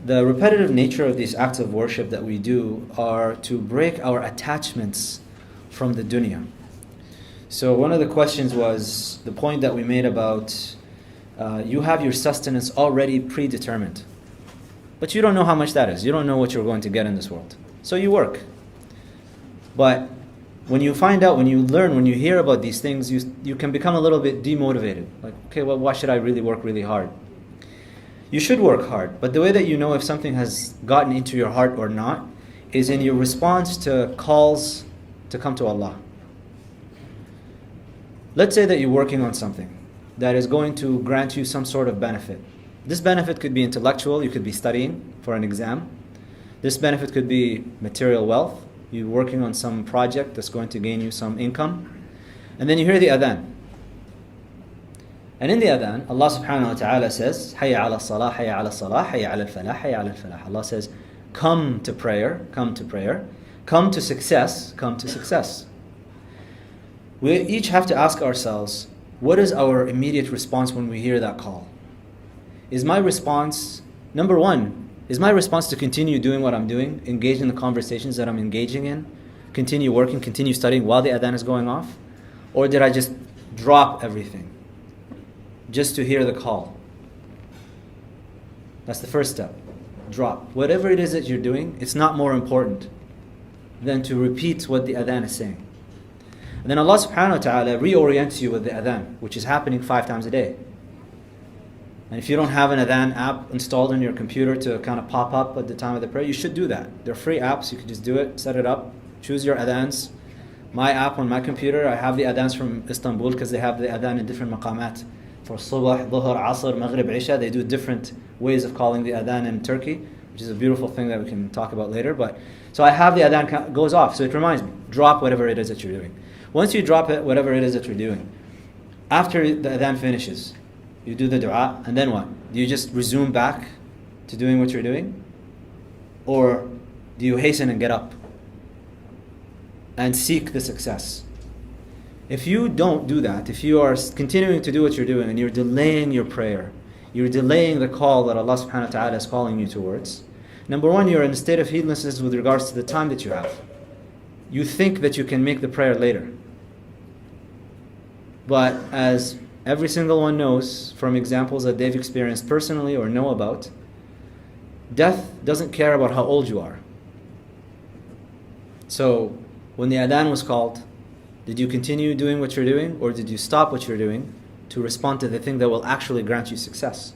The repetitive nature of these acts of worship that we do are to break our attachments from the dunya. So one of the questions was the point that we made about you have your sustenance already predetermined. But you don't know how much that is. You don't know what you're going to get in this world. So you work. But when you find out, when you learn, when you hear about these things, you can become a little bit demotivated. Like, okay, well, why should I really work really hard? You should work hard, but the way that you know if something has gotten into your heart or not is in your response to calls to come to Allah. Let's say that you're working on something that is going to grant you some sort of benefit. This benefit could be intellectual, you could be studying for an exam. This benefit could be material wealth. You're working on some project that's going to gain you some income. And then you hear the adhan. And in the adhan, Allah subhanahu wa ta'ala says, Hayya ala salah, hayya ala salah, hayya ala al-falah, hayya ala al-falah. Allah says, come to prayer, come to prayer. Come to success, come to success. We each have to ask ourselves, what is our immediate response when we hear that call? Is my response, number one, is my response to continue doing what I'm doing, engage in the conversations that I'm engaging in, continue working, continue studying while the adhan is going off? Or did I just drop everything just to hear the call? That's the first step. Drop. Whatever it is that you're doing, it's not more important than to repeat what the adhan is saying. And then Allah subhanahu wa ta'ala reorients you with the adhan, which is happening 5 times a day. And if you don't have an adhan app installed on your computer to kind of pop up at the time of the prayer, you should do that. They're free apps, you can just do it, set it up, choose your adhans. My app on my computer, I have the adhans from Istanbul because they have the adhan in different maqamat. For subah, dhuhr, asr, maghrib, isha, they do different ways of calling the adhan in Turkey, which is a beautiful thing that we can talk about later. But so I have the adhan goes off, so it reminds me, drop whatever it is that you're doing. Once you drop it, whatever it is that you're doing, after the adhan finishes, you do the dua, and then what? Do you just resume back to doing what you're doing? Or do you hasten and get up and seek the success? If you don't do that, if you are continuing to do what you're doing and you're delaying your prayer, you're delaying the call that Allah subhanahu wa ta'ala is calling you towards, number one, you're in a state of heedlessness with regards to the time that you have. You think that you can make the prayer later. But as every single one knows from examples that they've experienced personally or know about, death doesn't care about how old you are. So when the adhan was called, did you continue doing what you're doing, or did you stop what you're doing to respond to the thing that will actually grant you success?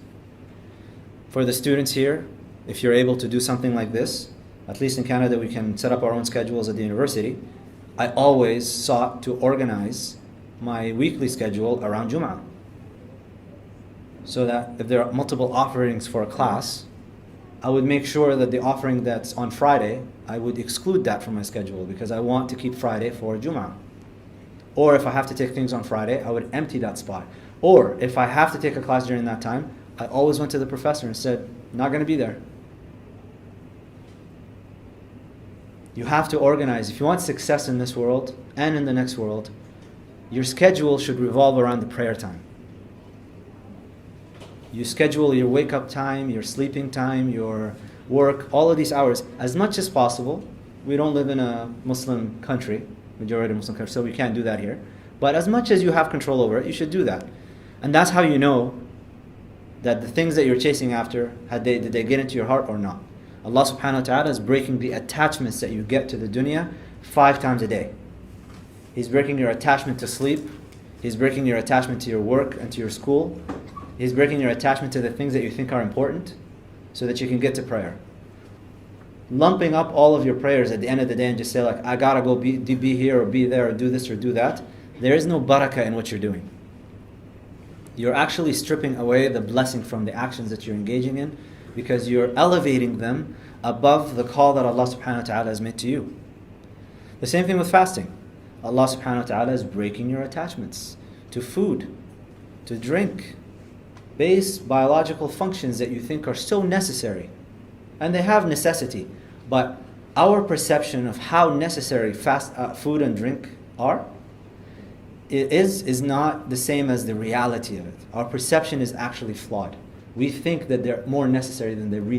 For the students here, if you're able to do something like this, at least in Canada we can set up our own schedules at the university. I always sought to organize my weekly schedule around Jum'ah, so that if there are multiple offerings for a class, I would make sure that the offering that's on Friday, I would exclude that from my schedule because I want to keep Friday for Jum'ah. Or if I have to take things on Friday, I would empty that spot. Or if I have to take a class during that time, I always went to the professor and said, not going to be there. You have to organize. If you want success in this world and in the next world, your schedule should revolve around the prayer time. You schedule your wake-up time, your sleeping time, your work, all of these hours, as much as possible. We don't live in a Muslim country, majority Muslim country, so we can't do that here. But as much as you have control over it, you should do that. And that's how you know that the things that you're chasing after, did they get into your heart or not? Allah subhanahu wa ta'ala is breaking the attachments that you get to the dunya 5 times a day. He's breaking your attachment to sleep. He's breaking your attachment to your work and to your school. He's breaking your attachment to the things that you think are important so that you can get to prayer. Lumping up all of your prayers at the end of the day and just say like, I gotta go be here or be there or do this or do that. There is no barakah in what you're doing. You're actually stripping away the blessing from the actions that you're engaging in because you're elevating them above the call that Allah subhanahu wa ta'ala has made to you. The same thing with fasting. Allah subhanahu wa ta'ala is breaking your attachments to food, to drink, base biological functions that you think are so necessary. And they have necessity, but our perception of how necessary food and drink are is not the same as the reality of it. Our perception is actually flawed. We think that they're more necessary than they really